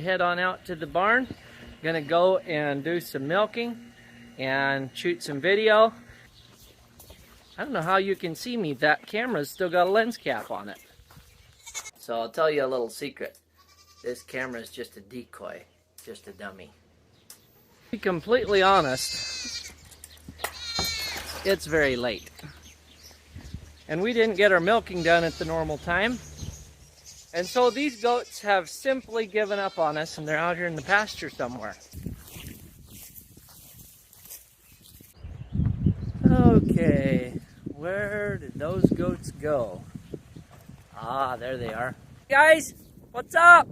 Head on out to the barn. Gonna go and do some milking and shoot some video. I don't know how you can see me. That camera's still got a lens cap on it. So I'll tell you a little secret. This camera is just a decoy, just a dummy. To be completely honest, it's very late. And we didn't get our milking done at the normal time. And so these goats have simply given up on us and they're out here in the pasture somewhere. Okay, where did those goats go? Ah, there they are. Guys, what's up?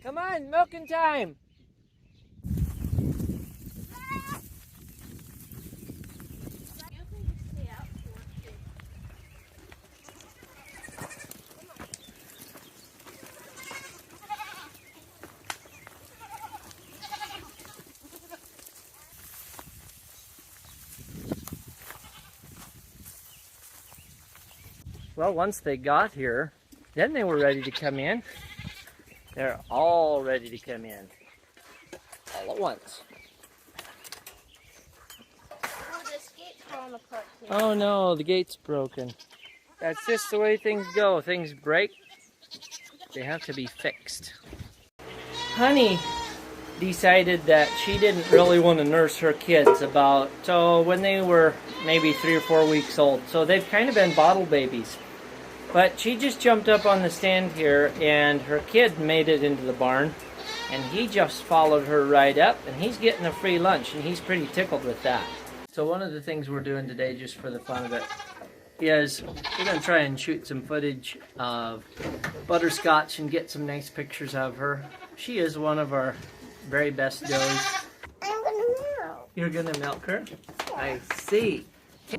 Come on, milking time. Well, once they got here, then they were ready to come in. They're all ready to come in, all at once. Oh, this gate's falling apart too. Oh no, the gate's broken. That's just the way things go. Things break, they have to be fixed. Honey decided that she didn't really want to nurse her kids when they were maybe 3 or 4 weeks old. So they've kind of been bottle babies. But she just jumped up on the stand here and her kid made it into the barn and he just followed her right up and he's getting a free lunch and he's pretty tickled with that. So one of the things we're doing today just for the fun of it is we're going to try and shoot some footage of Butterscotch and get some nice pictures of her. She is one of our very best does. I'm gonna milk. You're going to milk her? I see.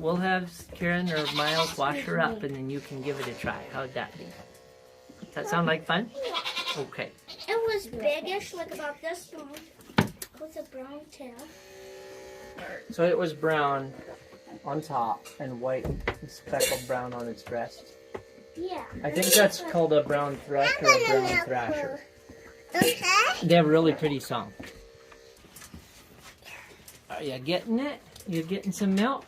We'll have Karen or Miles wash her up and then you can give it a try. How'd that be? Does that sound like fun? Okay. It was biggish, like about this long, with a brown tail. So it was brown on top and white and speckled brown on its breast. Yeah. I think that's called a brown thrush or a brown thrasher. Okay. They have a really pretty song. Are you getting it? You're getting some milk?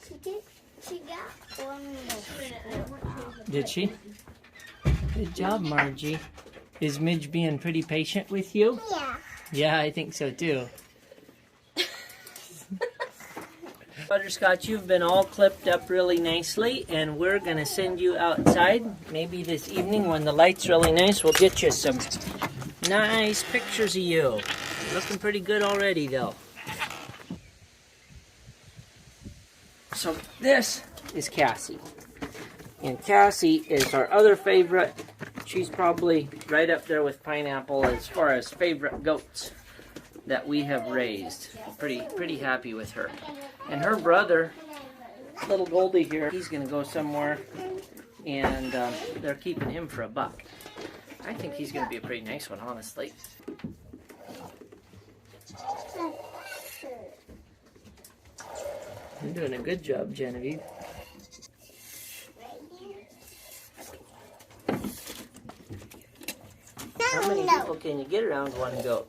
She got one milk. Did she? Good job, Margie. Is Midge being pretty patient with you? Yeah. Yeah, I think so too. Butterscotch, you've been all clipped up really nicely, and we're going to send you outside. Maybe this evening when the light's really nice, we'll get you some nice pictures of you. Looking pretty good already, though. So this is Cassie. And Cassie is our other favorite. She's probably right up there with Pineapple as far as favorite goats that we have raised. Pretty happy with her. And her brother, little Goldie here, he's going to go somewhere and they're keeping him for $1. I think he's going to be a pretty nice one, honestly. You're doing a good job, Genevieve. How many people can you get around one goat?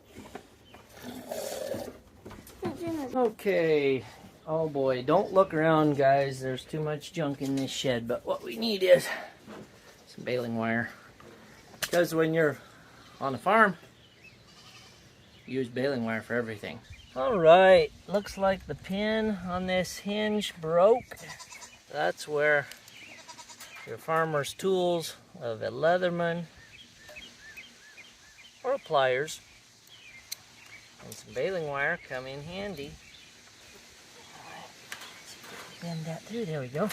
Okay. Oh boy, don't look around, guys. There's too much junk in this shed. But what we need is some baling wire. Because when you're on a farm, you use baling wire for everything. Alright, looks like the pin on this hinge broke. That's where your farmer's tools of a Leatherman or pliers and some baling wire come in handy. Bend that through, there we go.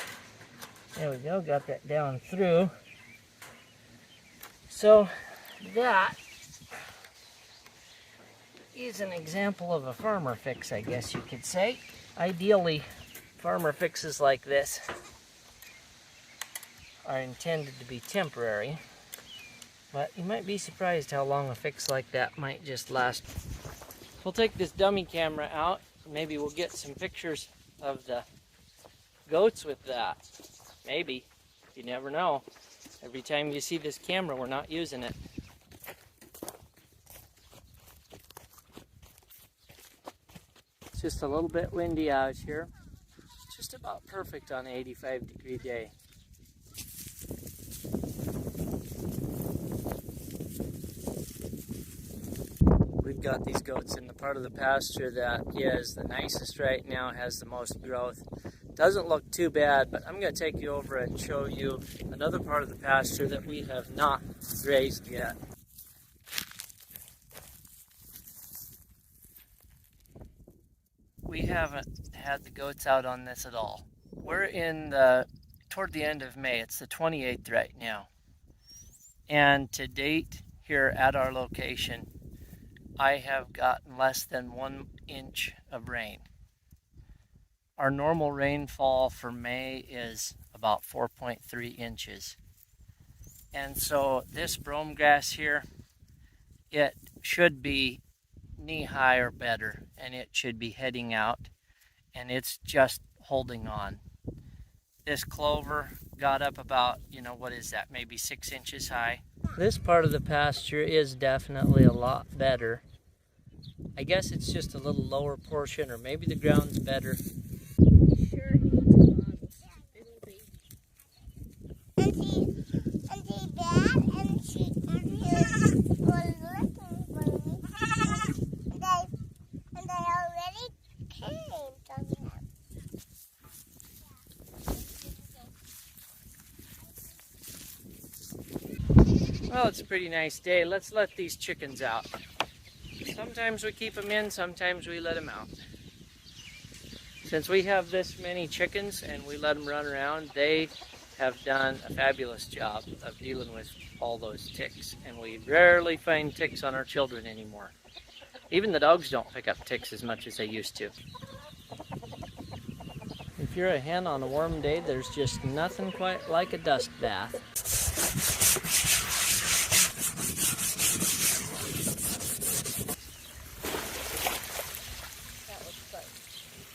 There we go, got that down through. So that is an example of a farmer fix, I guess you could say. Ideally, farmer fixes like this are intended to be temporary, but you might be surprised how long a fix like that might just last. We'll take this dummy camera out, maybe we'll get some pictures of the goats with that. Maybe, you never know. Every time you see this camera, we're not using it. It's just a little bit windy out here. It's just about perfect on an 85-degree day. We've got these goats in the part of the pasture that is the nicest right now, has the most growth. Doesn't look too bad, but I'm going to take you over and show you another part of the pasture that we have not grazed yet. We haven't had the goats out on this at all. We're toward the end of May. It's the 28th right now. And to date, here at our location, I have gotten less than 1 inch of rain. Our normal rainfall for May is about 4.3 inches. And so this brome grass here, it should be knee-high or better, and it should be heading out, and it's just holding on. This clover got up about, what is that, maybe 6 inches high. This part of the pasture is definitely a lot better. I guess it's just a little lower portion, or maybe the ground's better. Sure, he needs a lot of little baby. And he bad, and he was looking for me. And I already came to him. Well, it's a pretty nice day. Let's let these chickens out. Sometimes we keep them in, sometimes we let them out. Since we have this many chickens and we let them run around, they have done a fabulous job of dealing with all those ticks. And we rarely find ticks on our children anymore. Even the dogs don't pick up ticks as much as they used to. If you're a hen on a warm day, there's just nothing quite like a dust bath.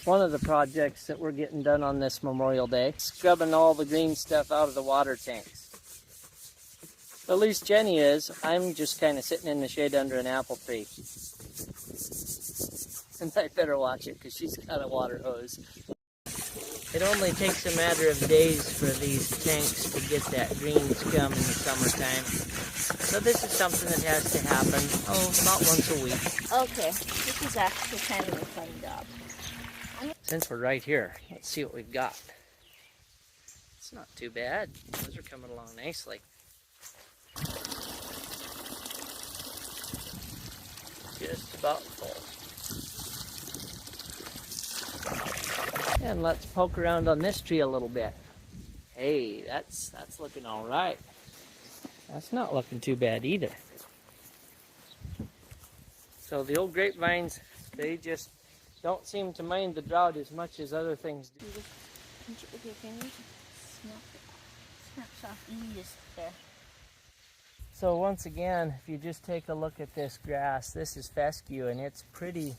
One of the projects that we're getting done on this Memorial Day, scrubbing all the green stuff out of the water tanks. At least Jenny is. I'm just kind of sitting in the shade under an apple tree. And I better watch it because she's got a water hose. It only takes a matter of days for these tanks to get that green scum in the summertime. So this is something that has to happen, about once a week. Okay, this is actually kind of a fun job. Since we're right here, let's see what we've got. It's not too bad. Those are coming along nicely. Just about full. And let's poke around on this tree a little bit. Hey, that's looking all right. That's not looking too bad either. So the old grapevines, they just don't seem to mind the drought as much as other things do. Pinch it with your fingers. Snaps off easiest there. So once again, if you just take a look at this grass, this is fescue and it's pretty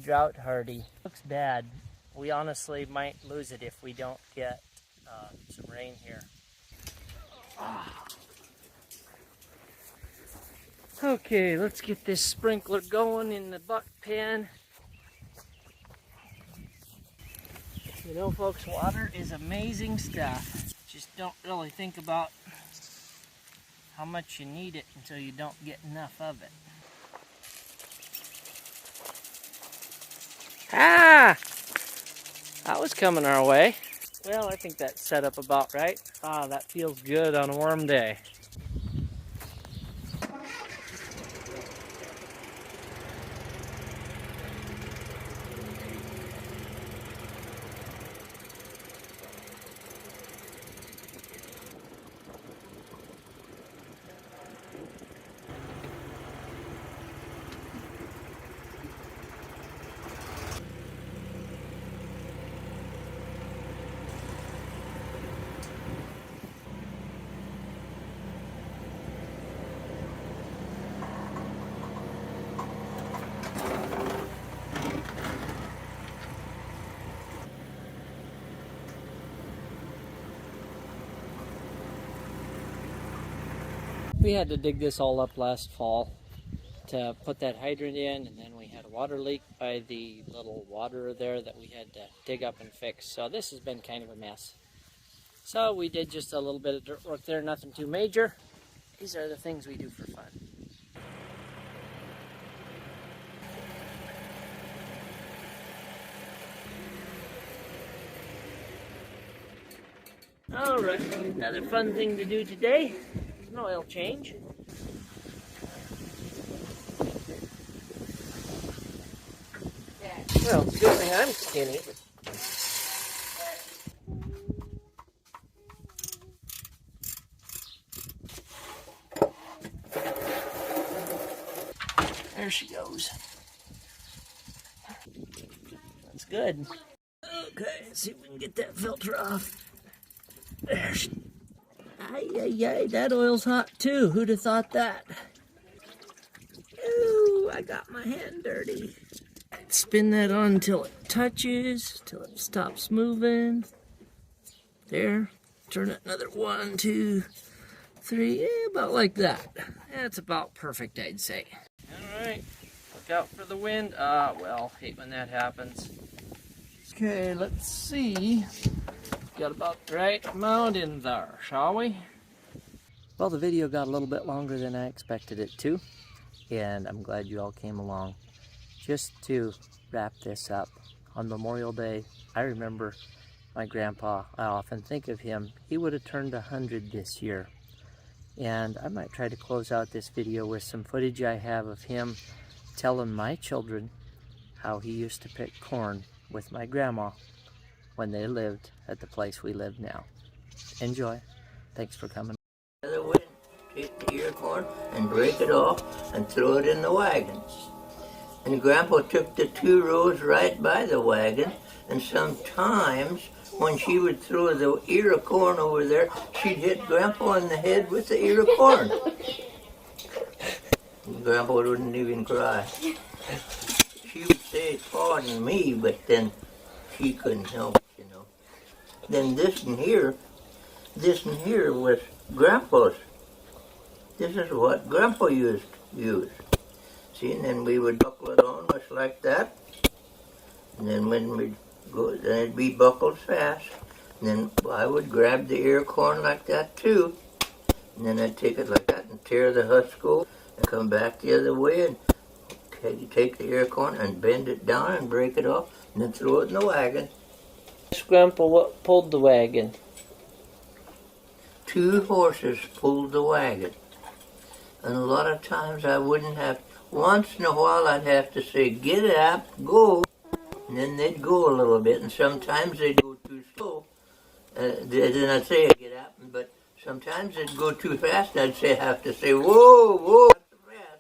drought hardy. Looks bad. We honestly might lose it if we don't get some rain here. Okay, let's get this sprinkler going in the buck pen. You know, folks, water is amazing stuff. Just don't really think about how much you need it until you don't get enough of it. Ah! That was coming our way. Well, I think that's set up about right. Ah, that feels good on a warm day. We had to dig this all up last fall to put that hydrant in, and then we had a water leak by the little waterer there that we had to dig up and fix. So this has been kind of a mess. So we did just a little bit of dirt work there, nothing too major. These are the things we do for fun. Alright, another fun thing to do today is an oil change. Well, it's a good thing I'm skinny. There she goes. That's good. Okay, let's see if we can get that filter off. There she... Ay, that oil's hot too. Who'd have thought that? Ooh, I got my hand dirty. Spin that on until it touches, till it stops moving. There. Turn it another 1, 2, 3, about like that. That's about perfect, I'd say. Alright, look out for the wind. Well, hate when that happens. Okay, let's see. Got about the right amount in there, shall we? Well, the video got a little bit longer than I expected it to, and I'm glad you all came along. Just to wrap this up, on Memorial Day, I remember my grandpa. I often think of him. He would have turned 100 this year. And I might try to close out this video with some footage I have of him telling my children how he used to pick corn with my grandma when they lived at the place we live now. Enjoy. Thanks for coming. Take the ear corn and break it off and throw it in the wagon. And Grandpa took the 2 rows right by the wagon, and sometimes when she would throw the ear of corn over there, she'd hit Grandpa in the head with the ear of corn. And Grandpa wouldn't even cry. She would say, "Pardon me," but then she couldn't help it, you know. Then this in here was Grandpa's. This is what Grandpa used to use. See, and then we would buckle it on just like that. And then when we'd go, then it'd be buckled fast. And then I would grab the ear corn like that too. And then I'd take it like that and tear the husk off and come back the other way and take the ear corn and bend it down and break it off and then throw it in the wagon. Grandpa, what pulled the wagon? 2 horses pulled the wagon. And a lot of times I wouldn't have, once in a while I'd have to say, "Get up, go." And then they'd go a little bit, and sometimes they'd go too slow. Then I'd say, "Get up," but sometimes they'd go too fast, and I'd have to say, "Whoa, whoa," not so fast,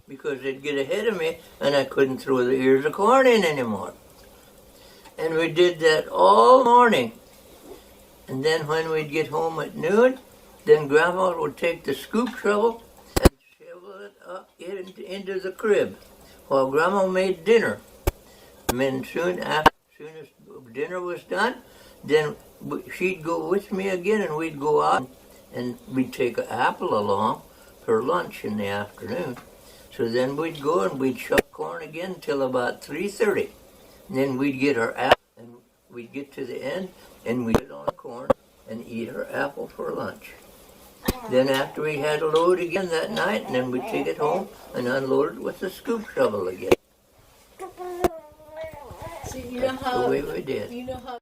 because they'd get ahead of me, and I couldn't throw the ears of corn in anymore. And we did that all morning. And then when we'd get home at noon, then Grandma would take the scoop shovel and shovel it up into the crib while Grandma made dinner. And then soon as dinner was done, then she'd go with me again, and we'd go out and we'd take an apple along for lunch in the afternoon. So then we'd go and we'd shuck corn again till about 3:30. And then we'd get our apple, and we'd get to the end, and we'd sit on the corn and eat our apple for lunch. Then after we had a load again that night, and then we'd take it home and unload it with the scoop shovel again. So you know That's the way we did. You know how